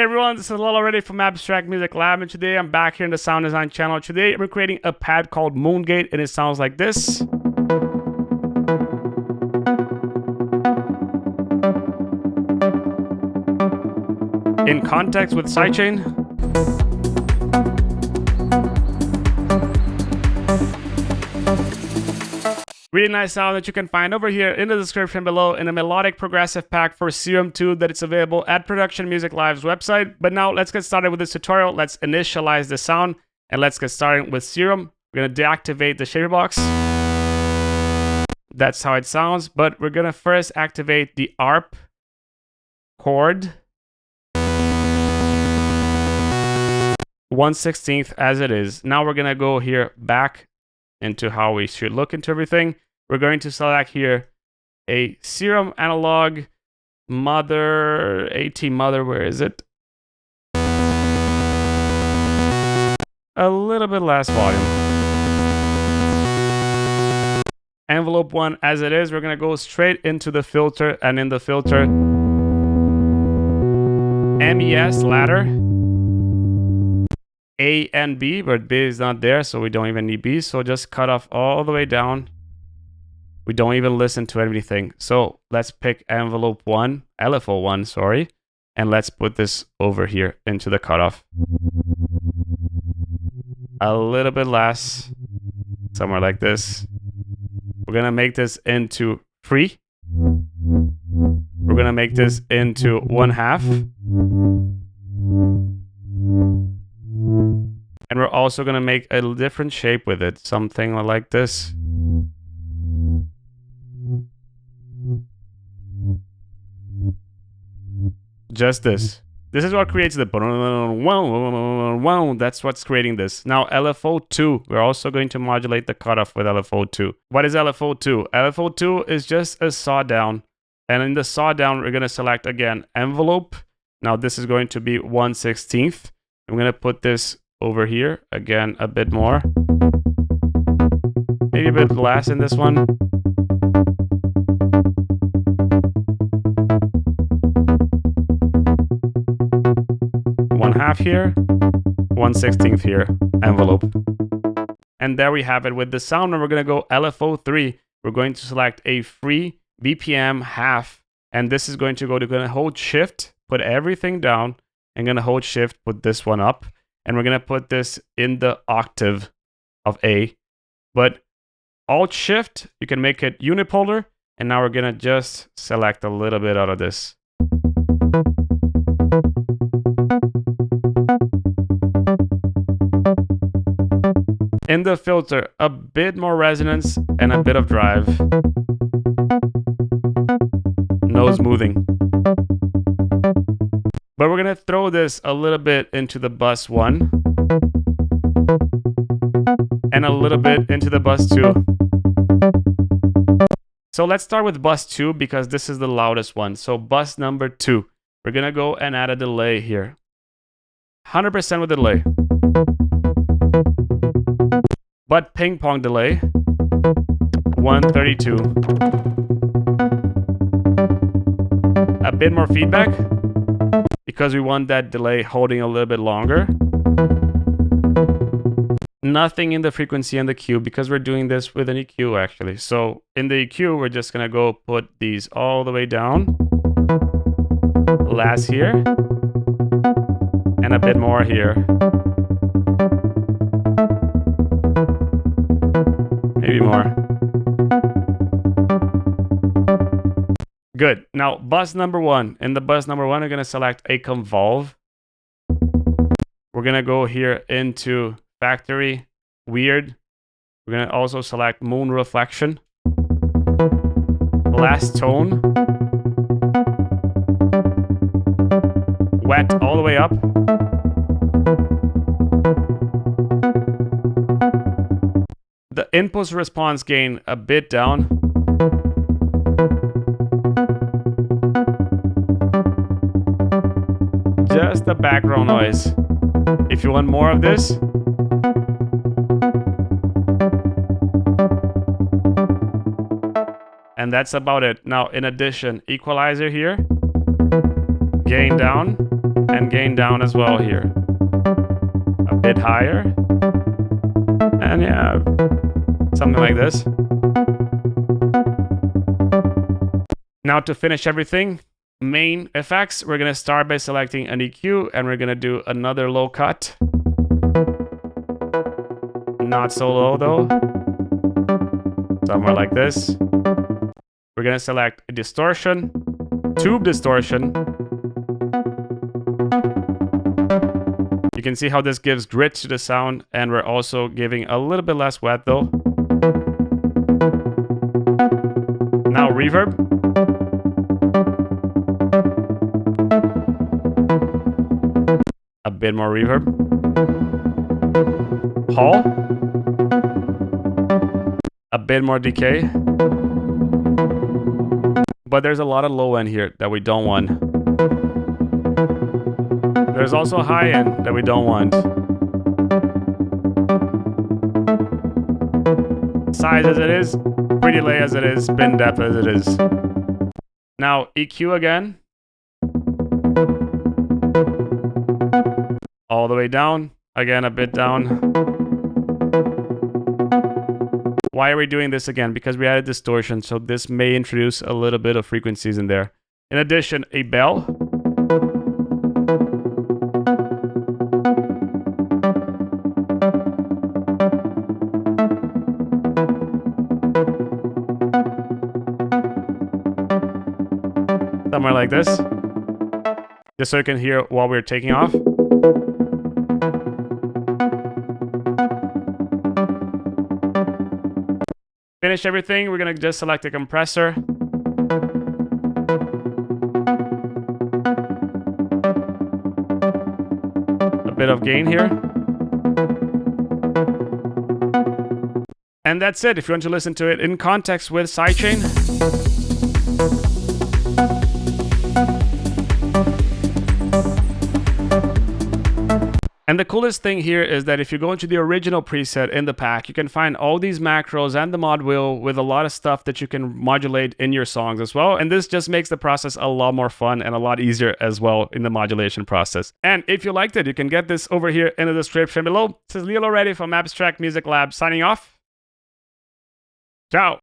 everyone, this is Lol already from Abstract Music Lab, and today I'm back here in the sound design channel. Today I'm creating a pad called Moongate, and it sounds like this. In Kontakt with sidechain. Really nice sound that you can find over here in the description below in a melodic progressive pack for Serum 2 that is available at Production Music Live's website. But now let's get started with this tutorial. Let's initialize the sound and let's get started with Serum. We're going to deactivate the shaper box. That's how it sounds, but we're going to first activate the ARP chord. 1/16 as it is. Now we're going to go here back into how we should look into everything. We're going to select here a Serum analog mother, AT mother, where is it? A little bit less volume. Envelope 1 as it is. We're going to go straight into the filter, and in the filter, MES ladder, A and B, but B is not there, so we don't even need B. So just cut off all the way down. We don't even listen to anything. So let's pick envelope 1, LFO 1, sorry, and let's put this over here into the cutoff. A little bit less, somewhere like this. We're gonna make this into 3. We're gonna make this into 1/2. And we're also gonna make a different shape with it, something like this. Just this. This is what creates the wow. That's what's creating this. Now LFO 2, we're also going to modulate the cutoff with LFO 2. What is LFO 2? LFO 2 is just a sawdown. And in the sawdown, we're gonna select again envelope. Now this is going to be 1/16. I'm gonna put this over here again a bit more. Maybe a bit less in this one. Half here, 1/16 here, envelope. And there we have it with the sound. And we're going to go LFO 3. We're going to select a free BPM half. And this is going to go to hold shift, put everything down, and going to hold shift, put this one up. And we're going to put this in the octave of A. But alt shift, you can make it unipolar. And now we're going to just select a little bit out of this. In the filter, a bit more resonance and a bit of drive. No smoothing. But we're going to throw this a little bit into the bus 1. And a little bit into the bus 2. So let's start with bus 2 because this is the loudest one. So bus number 2. We're going to go and add a delay here. 100% with delay. But ping pong delay, 132. A bit more feedback, because we want that delay holding a little bit longer. Nothing in the frequency and the EQ, because we're doing this with an EQ actually. So in the EQ, we're just gonna go put these all the way down. Less here, and a bit more here. Maybe more. Good. Now, bus number 1. In the bus number 1, we're going to select a convolve. We're going to go here into factory, weird. We're going to also select moon reflection. Last tone. Wet all the way up. The impulse response gain a bit down. Just the background noise. If you want more of this, and that's about it. Now, in addition, equalizer here, gain down, and gain down as well here. A bit higher. And yeah, something like this. Now to finish everything, main effects, we're going to start by selecting an EQ and we're going to do another low cut. Not so low though. Somewhere like this. We're going to select a distortion, tube distortion. You can see how this gives grit to the sound, and we're also giving a little bit less wet though. Now reverb. A bit more reverb. Hall. A bit more decay. But there's a lot of low end here that we don't want. There's also a high end that we don't want. Size as it is, pretty delay as it is, spin depth as it is. Now EQ again. All the way down. Again, a bit down. Why are we doing this again? Because we added distortion, so this may introduce a little bit of frequencies in there. In addition, a bell. Somewhere like this. Just so you can hear while we're taking off. Finish everything, we're going to just select a compressor. A bit of gain here. And that's it. If you want to listen to it in context with sidechain. And the coolest thing here is that if you go into the original preset in the pack, you can find all these macros and the mod wheel with a lot of stuff that you can modulate in your songs as well. And this just makes the process a lot more fun and a lot easier as well in the modulation process. And if you liked it, you can get this over here in the description below. This is Lilo Reddy from Abstract Music Lab signing off. Ciao.